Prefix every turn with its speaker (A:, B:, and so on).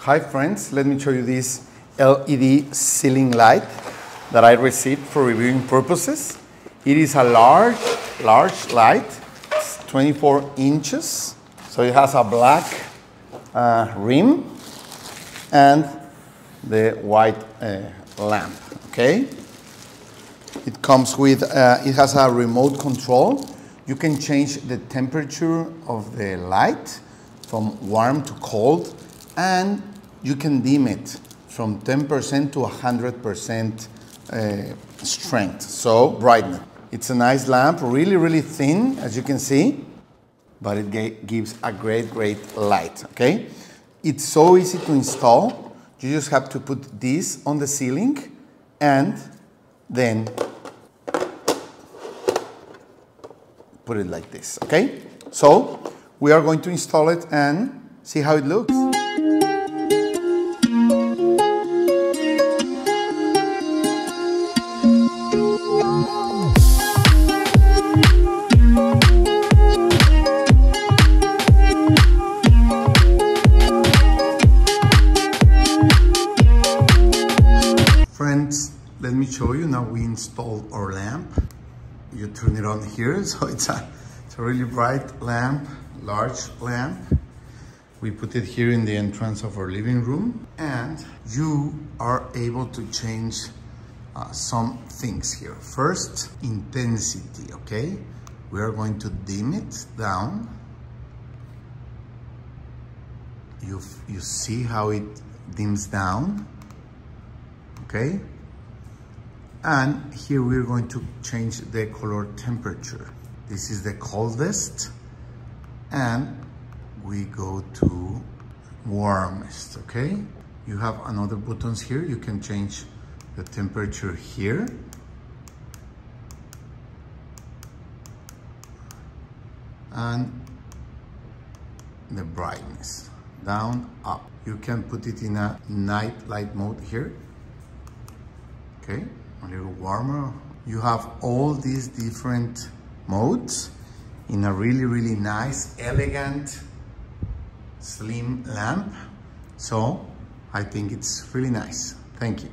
A: Hi friends, let me show you this LED ceiling light that I received for reviewing purposes. It is a large light. It's 24 inches. So it has a black rim and the white lamp, okay? It comes with, it has a remote control. You can change the temperature of the light from warm to cold, and you can dim it from 10% to 100% strength, so brightness. It's a nice lamp, really thin, as you can see, but it gives a great light, okay? It's so easy to install. You just have to put this on the ceiling and then put it like this, okay? So we are going to install it and see how it looks. Friends, let me show you. Now we installed our lamp. You turn it on here, so it's a really bright lamp, large lamp. We put it here in the entrance of our living room, and you are able to change some things here. First, intensity, okay? We are going to dim it down. You see how it dims down, okay? And here we're going to change the color temperature. This is the coldest, and we go to warmest, okay? You have another buttons here. You can change the temperature here. And the brightness, down, up. You can put it in a night light mode here, okay? A little warmer. You have all these different modes in a really nice, elegant, slim lamp. So I think it's really nice. Thank you.